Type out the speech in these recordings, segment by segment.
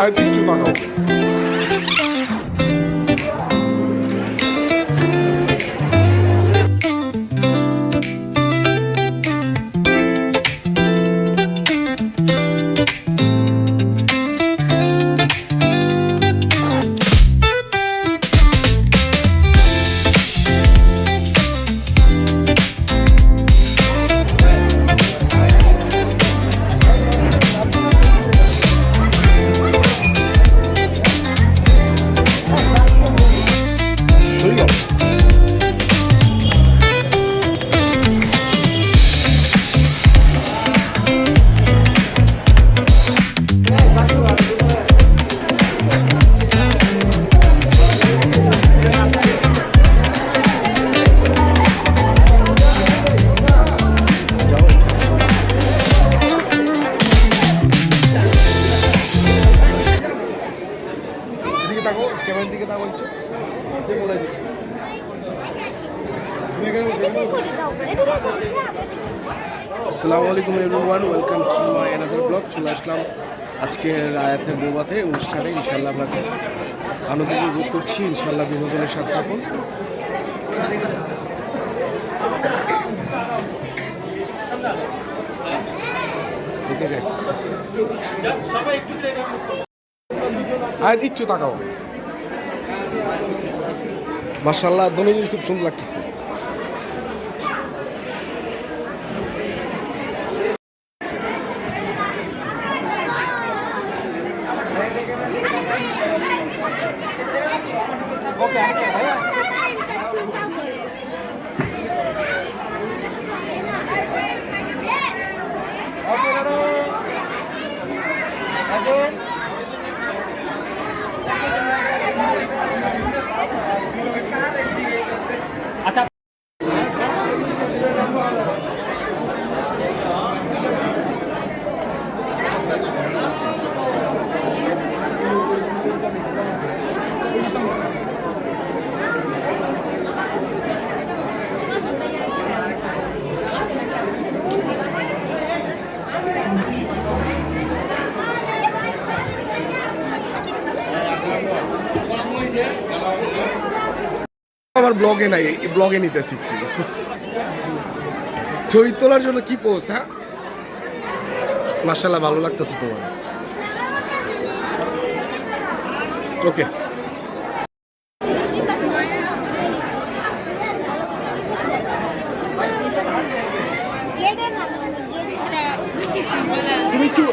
I think you know. আসসালামু আলাইকুম everyone, welcome to my another blog. চলে আসলাম আজকে রায়াতের বৌবাতে অনুষ্ঠানে। ইনশাল্লাহ আমরা আনন্দ উপভোগ করছি। ইনশাল্লাহ বিনোদনের সাথে থাকুন। ওকে গাইস, একটু তাকাও। মাশাআল্লাহ, দুটো জিনিস খুব সুন্দর লাগতেছে। আচ্ছা, আমার ব্লগে নাই, ব্লগে নিতেছি একটু ছবি তোলার জন্য। কি পোস্ট, হ্যাঁ মাশাআল্লাহ, ভালো লাগতেছে তোমার। ওকে, তুমি একটু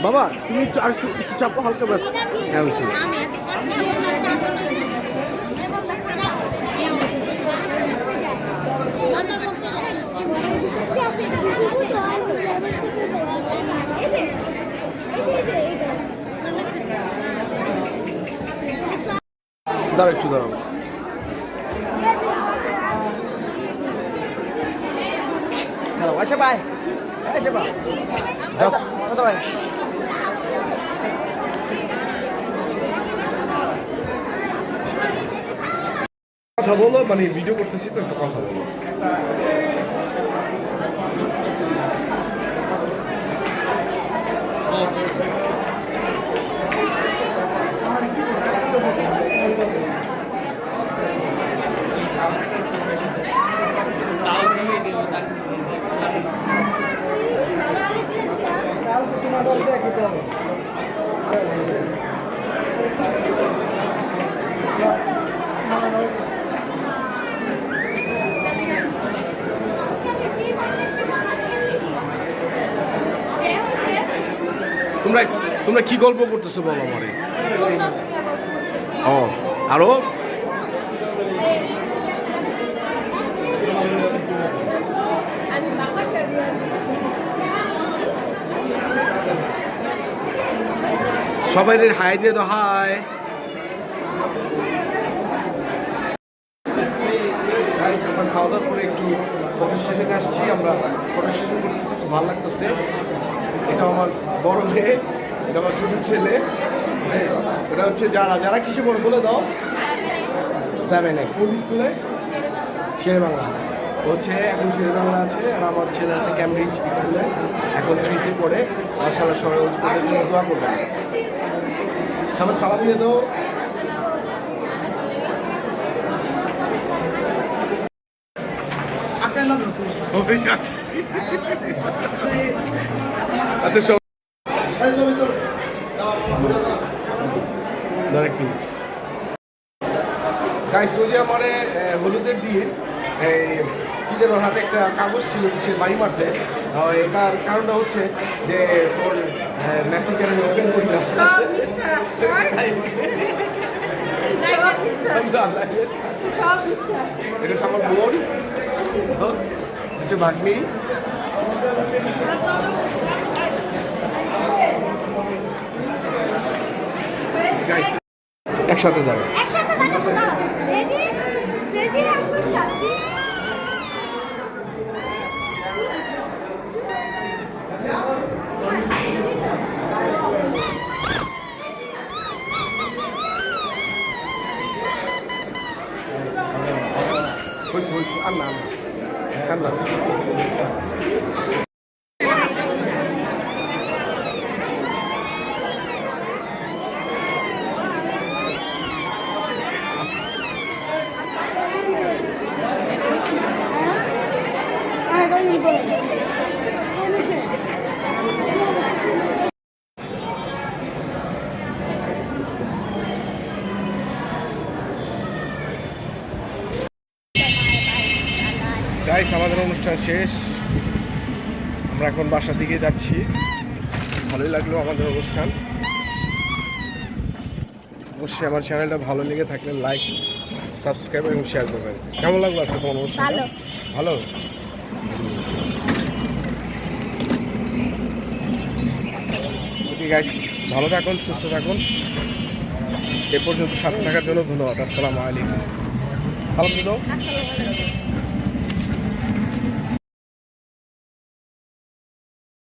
বাবা, তুমি একটু আর একটু চাপো হালকা, ব্যাস। হ্যাঁ, দাঁড়া একটু দাঁড়াও। আচ্ছা ভাই, আচ্ছা ভাই, ভাই কথা বলো, মানে ভিডিও করতেছি তো, একটা কথা বলো। তোমরা কি গল্প করতেছো বলো আমারে। ও, আরো সবাই হাই দিয়ে দাও, হাই। আমরা খাওয়া দাওয়ার পরে একটু ফটো সেশনে আসছি। আমরা ফটো সেশন করতেছি, খুব ভালো লাগতেছে। এটা আমার বড় মেয়ে, এটা আমার ছোট ছেলে। এটা হচ্ছে যারা যারা কিসে বড় বলে দাও। 7-এ কোন স্কুলে? শেরে বাংলা। হচ্ছে এখন শেরে বাংলা আছে, আর আমার ছেলে আছে ক্যামব্রিজ স্কুলে, এখন 3তে পড়ে। মাশাআল্লাহ, সবাই ওদের জন্য দোয়া করবেন। সবাই সালাম দিয়ে দাও। আচ্ছা সব গাইস ও যে আমার হলুদের দিয়ে কি যেন হাতে একটা কাগজ ছিল সে বাড়ি মারছে। এটার কারণটা হচ্ছে যে ওর মেসেঞ্জার আমি ওপেন করি না। এটা আমার বোন, সে ভাগ্নি। গাইস একসাথে যাবে। আল্লাহ আল্লাহ গাইস আমাদের অনুষ্ঠান শেষ, আমরা এখন বাসার দিকে যাচ্ছি। ভালোই লাগলো আমাদের অনুষ্ঠান। অবশ্যই আমার চ্যানেলটা ভালো লেগে থাকলে লাইক, সাবস্ক্রাইব এবং শেয়ার করবেন। কেমন লাগলো আজকে তোমার অনুষ্ঠান? ভালো। ওকে গাইস, ভালো থাকুন, সুস্থ থাকুন। এ পর্যন্ত সাথে থাকার জন্য ধন্যবাদ। আসসালামু আলাইকুম। সালাম দিও।